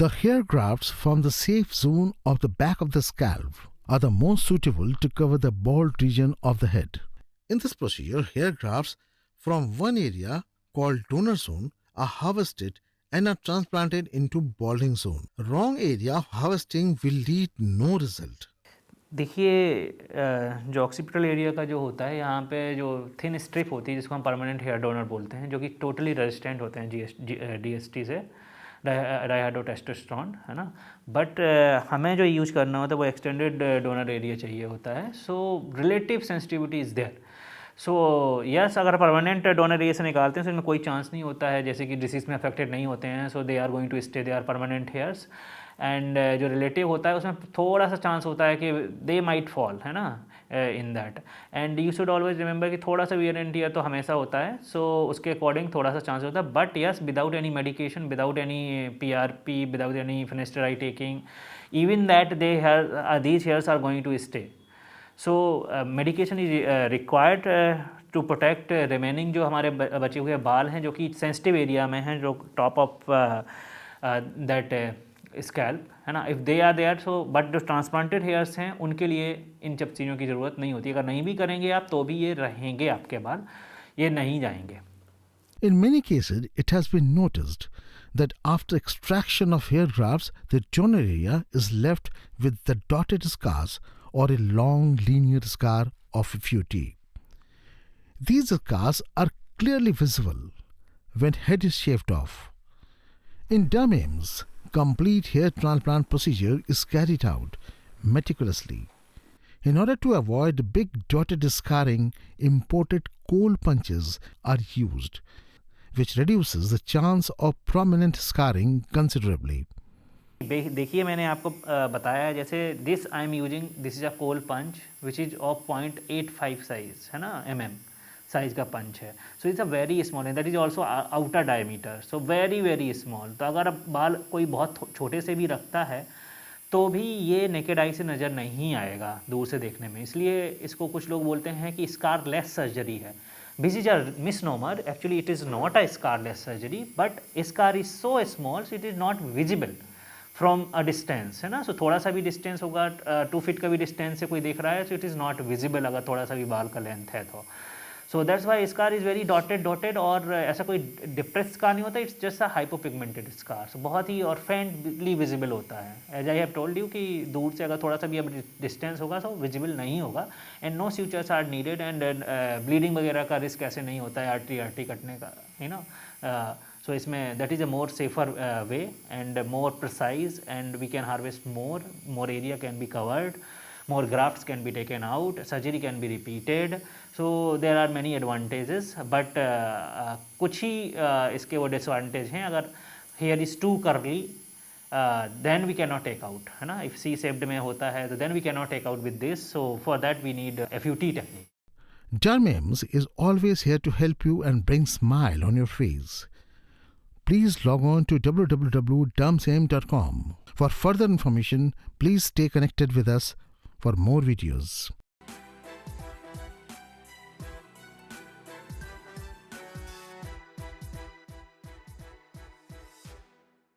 The hair grafts from the safe zone of the back of the scalp are the most suitable to cover the bald region of the head. In this procedure, hair grafts from one area called donor zone are harvested and are transplanted into balding zone. Wrong area of harvesting will lead no result. देखिए जो occipital area का जो होता है, यहाँ पे जो thin strip होती है जिसको हम परमानेंट हेयर डोनर बोलते हैं, जो कि टोटली रेजिस्टेंट होते हैं DST से, डाईहाइड्रोटेस्टोस्टेरोन, है ना. बट हमें जो यूज करना होता है वो एक्सटेंडेड डोनर एरिया चाहिए होता है. So relative sensitivity is there. So yes, अगर परमानेंट डोनर एरिया से निकालते हैं तो इनमें कोई चांस नहीं होता है, जैसे कि डिसीज़ में अफेक्टेड नहीं होते हैं. So they are going to stay, they are permanent hairs. And जो रिलेटिव होता है उसमें थोड़ा सा चांस होता है कि दे माइट फॉल, है ना, in that. And you should always remember कि थोड़ा सा वियर एंड टियर तो हमेशा होता है. सो उसके अकॉर्डिंग थोड़ा सा चांस होता है. But yes, without any medication, without any PRP, without any finasteride taking, even that these hairs are going to stay. So medication is required to protect remaining जो हमारे बचे हुए बाल हैं, जो कि सेंसिटिव एरिया में हैं, जो टॉप ऑफ दैट स्कैल्प, है ना. If they are there, so but जो ट्रांसप्लांटेड हेयर्स हैं उनके लिए इन सब चीज़ों की ज़रूरत नहीं होती. अगर नहीं भी करेंगे आप तो भी ये रहेंगे आपके बाल, ये नहीं जाएंगे. In many cases, it has been noticed that after extraction of hair grafts, the donor area is left with the dotted scars or a long linear scar of a few teeth. These scars are clearly visible when head is shaved off. In dermales, complete hair transplant procedure is carried out meticulously. In order to avoid big dotted scarring, imported coal punches are used, which reduces the chance of prominent scarring considerably. देखिए मैंने आपको बताया, जैसे this I am using, this is a core punch which is of 0.85 size, है ना, size का punch है. So it's a very small and that is also outer diameter, so very very small. तो अगर बाल कोई बहुत छोटे से भी रखता है तो भी ये नेकेड आई से नज़र नहीं आएगा दूर से देखने में. इसलिए इसको कुछ लोग बोलते हैं कि स्कारलेस सर्जरी है. This is a misnomer. Actually it is not a scarless surgery, but scar is so small so it is not visible from a distance, है ना. सो थोड़ा सा भी डिस्टेंस होगा, 2 फीट का भी डिस्टेंस से कोई देख रहा है, so it is not visible अगर थोड़ा सा भी बाल का लेंथ है तो. So that's why scar is very dotted, और ऐसा कोई डिप्रेस स्कार नहीं होता. It's just a hypopigmented scar. So बहुत ही और फेंटली विजिबल होता है. As I have told you कि दूर से अगर थोड़ा सा भी अब डिस्टेंस होगा तो विजिबल नहीं होगा. And no sutures are needed, and bleeding वगैरह का रिस्क ऐसे नहीं होता है आर्टरी कटने का, यू नो. सो इसमें that is a more safer way and more precise, and we can harvest more area can be covered, more grafts can be taken out, surgery can be repeated. So there are many advantages, but कुछ ही इसके वो disadvantage हैं. अगर hair is too curly, then we cannot take out, है ना. if C-shaped में होता है तो then we cannot take out with this. So for that we need FUT technique. Dermames is always here to help you and bring smile on your face. Please log on to www.dermsame.com. For further information, please stay connected with us for more videos.